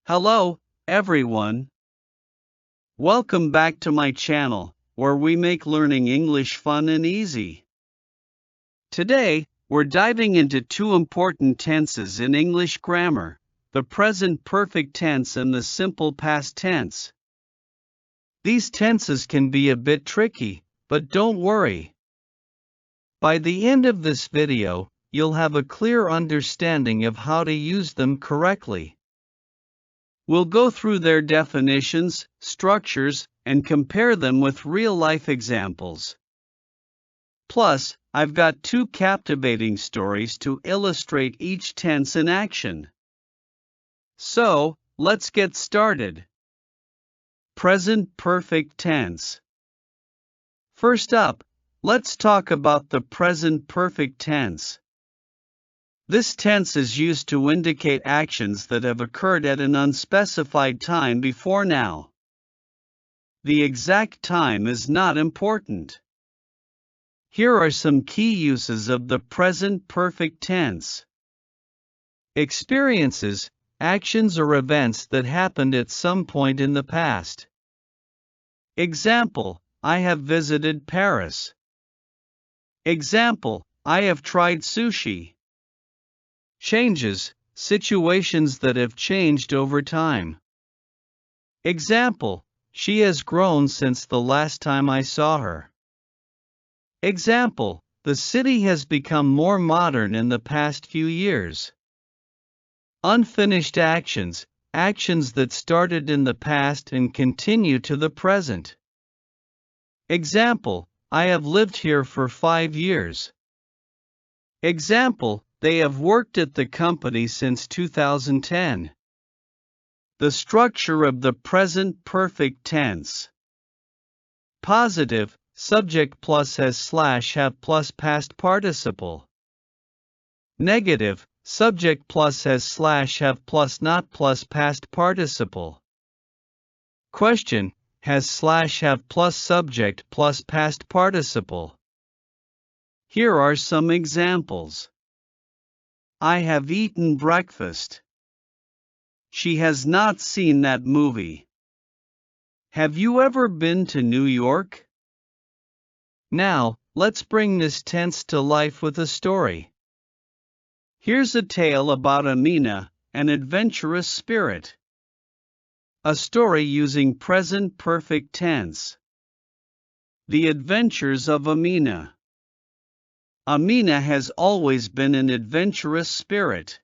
Hello, everyone. Welcome back to my channel, where we make learning English fun and easy. Today, we're diving into two important tenses in English grammar, the present perfect tense and the simple past tense. These tenses can be a bit tricky, but don't worry. By the end of this video, you'll have a clear understanding of how to use them correctly. We'll go through their definitions, structures, and compare them with real-life examples. Plus, I've got two captivating stories to illustrate each tense in action. So, let's get started. Present perfect tense. First up, let's talk about the present perfect tense. This tense is used to indicate actions that have occurred at an unspecified time before now. The exact time is not important. Here are some key uses of the present perfect tense. Experiences, actions or events that happened at some point in the past. Example, I have visited Paris. Example, I have tried sushi. Changes, situations that have changed over time. Example, she has grown since the last time I saw her. Example, the city has become more modern in the past few years. Unfinished actions, actions that started in the past and continue to the present. Example, I have lived here for 5 years. Example, they have worked at the company since 2010. The structure of the present perfect tense. Positive, subject plus has slash have plus past participle. Negative, subject plus has slash have plus not plus past participle. Question, has slash have plus subject plus past participle. Here are some examples. I have eaten breakfast. She has not seen that movie. Have you ever been to New York? Now, let's bring this tense to life with a story. Here's a tale about Amina, an adventurous spirit. A story using present perfect tense. The Adventures of Amina. Amina has always been an adventurous spirit.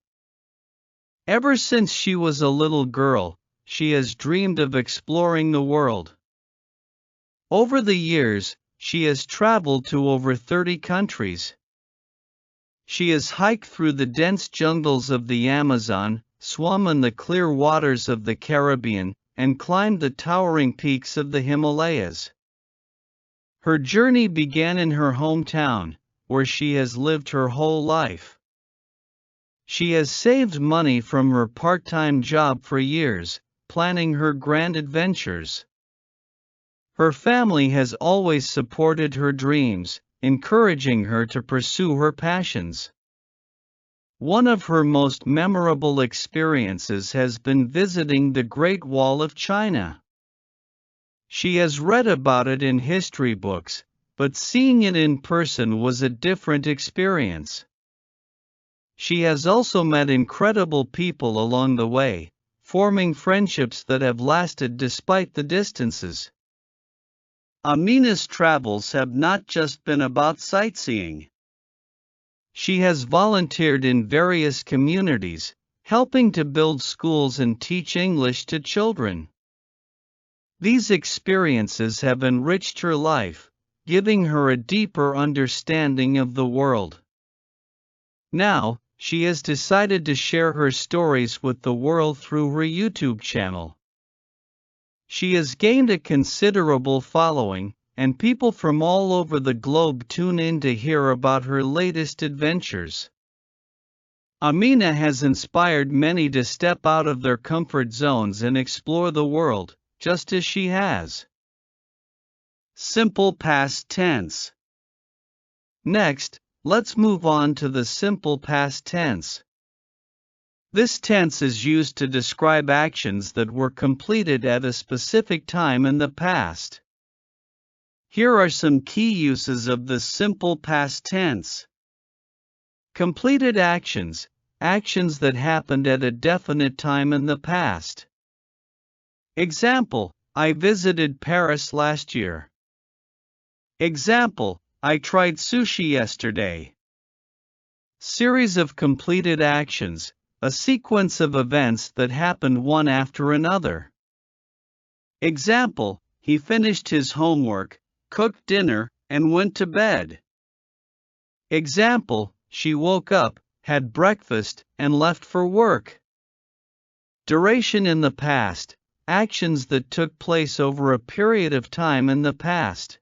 Ever since she was a little girl, she has dreamed of exploring the world. Over the years, she has traveled to over 30 countries. She has hiked through the dense jungles of the Amazon, swum in the clear waters of the Caribbean, and climbed the towering peaks of the Himalayas. Her journey began in her hometown, where she has lived her whole life. She has saved money from her part-time job for years, planning her grand adventures. Her family has always supported her dreams, encouraging her to pursue her passions. One of her most memorable experiences has been visiting the Great Wall of China. She has read about it in history books, but seeing it in person was a different experience. She has also met incredible people along the way, forming friendships that have lasted despite the distances. Amina's travels have not just been about sightseeing. She has volunteered in various communities, helping to build schools and teach English to children. These experiences have enriched her life, giving her a deeper understanding of the world. Now, she has decided to share her stories with the world through her YouTube channel. She has gained a considerable following, and people from all over the globe tune in to hear about her latest adventures. Amina has inspired many to step out of their comfort zones and explore the world, just as she has. Simple past tense. Next, let's move on to the simple past tense. This tense is used to describe actions that were completed at a specific time in the past. Here are some key uses of the simple past tense. Completed actions, actions that happened at a definite time in the past. Example, I visited Paris last year. Example, I tried sushi yesterday. Series of completed actions, a sequence of events that happened one after another. Example, he finished his homework, cooked dinner, and went to bed. Example, she woke up, had breakfast, and left for work. Duration in the past, actions that took place over a period of time in the past.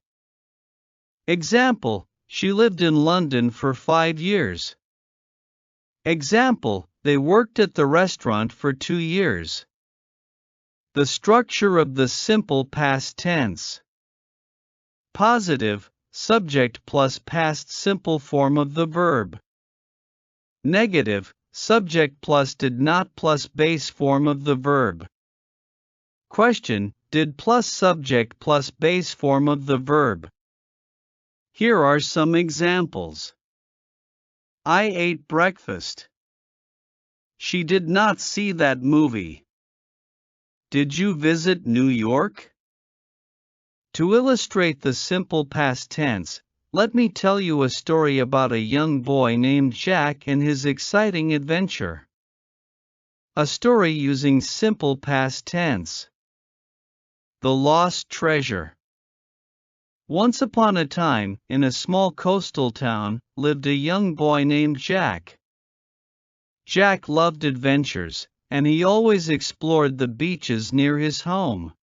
Example, she lived in London for 5 years. Example, they worked at the restaurant for 2 years. The structure of the simple past tense. Positive, subject plus past simple form of the verb. Negative, subject plus did not plus base form of the verb. Question, did plus subject plus base form of the verb. Here are some examples. I ate breakfast. She did not see that movie. Did you visit New York? To illustrate the simple past tense, let me tell you a story about a young boy named Jack and his exciting adventure. A story using simple past tense. The Lost Treasure. Once upon a time, in a small coastal town, lived a young boy named Jack. Jack loved adventures, and he always explored the beaches near his home.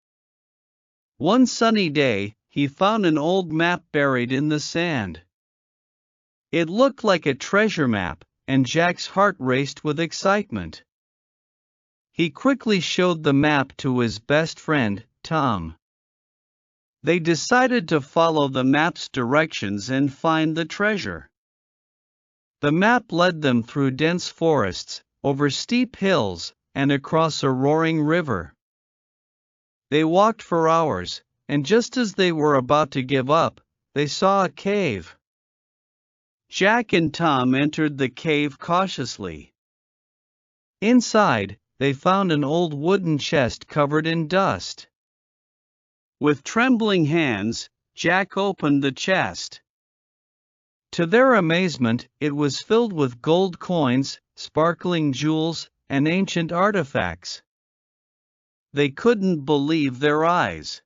One sunny day, he found an old map buried in the sand. It looked like a treasure map, and Jack's heart raced with excitement. He quickly showed the map to his best friend, Tom. They decided to follow the map's directions and find the treasure. The map led them through dense forests, over steep hills, and across a roaring river. They walked for hours, and just as they were about to give up, they saw a cave. Jack and Tom entered the cave cautiously. Inside, they found an old wooden chest covered in dust. With trembling hands, Jack opened the chest. To their amazement, it was filled with gold coins, sparkling jewels, and ancient artifacts. They couldn't believe their eyes.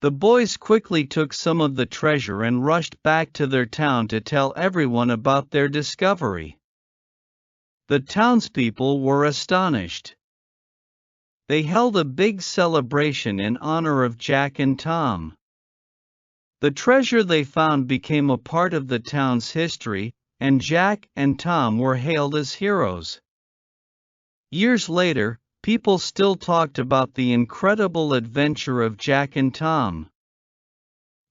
The boys quickly took some of the treasure and rushed back to their town to tell everyone about their discovery. The townspeople were astonished. They held a big celebration in honor of Jack and Tom. The treasure they found became a part of the town's history, and Jack and Tom were hailed as heroes. Years later, people still talked about the incredible adventure of Jack and Tom.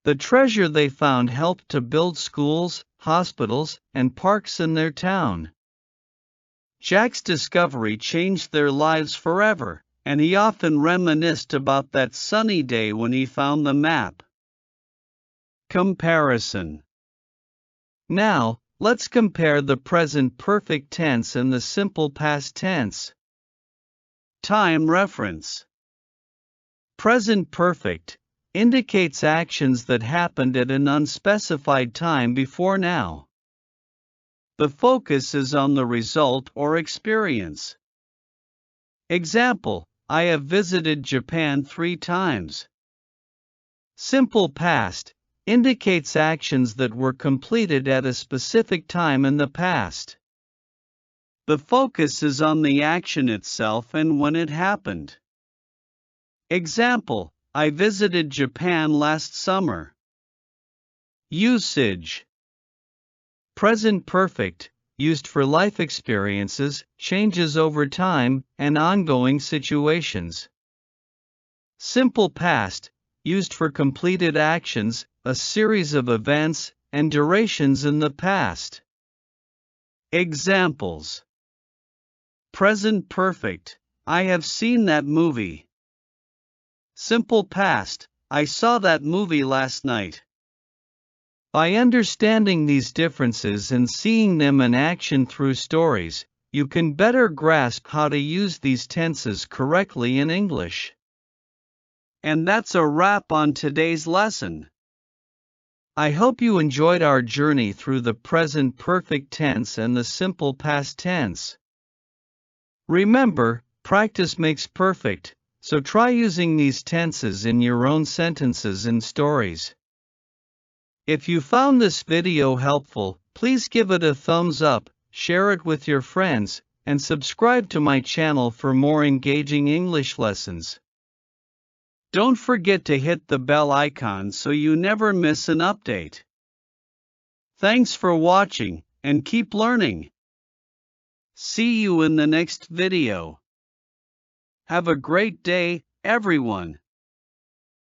The treasure they found helped to build schools, hospitals, and parks in their town. Jack's discovery changed their lives forever, and he often reminisced about that sunny day when he found the map. Comparison. Now, let's compare the present perfect tense and the simple past tense. Time reference. Present perfect indicates actions that happened at an unspecified time before now. The focus is on the result or experience. Example, I have visited Japan 3 times. Simple past indicates actions that were completed at a specific time in the past. The focus is on the action itself and when it happened. Example, I visited Japan last summer. Usage. Present perfect, used for life experiences, changes over time, and ongoing situations. Simple past, used for completed actions, a series of events, and durations in the past. Examples. Present perfect. I have seen that movie. Simple past. I saw that movie last night. By understanding these differences and seeing them in action through stories, you can better grasp how to use these tenses correctly in English. And that's a wrap on today's lesson. I hope you enjoyed our journey through the present perfect tense and the simple past tense. Remember, practice makes perfect, so try using these tenses in your own sentences and stories. If you found this video helpful, please give it a thumbs up, share it with your friends, and subscribe to my channel for more engaging English lessons. Don't forget to hit the bell icon so you never miss an update. Thanks for watching, and keep learning. See you in the next video. Have a great day, everyone.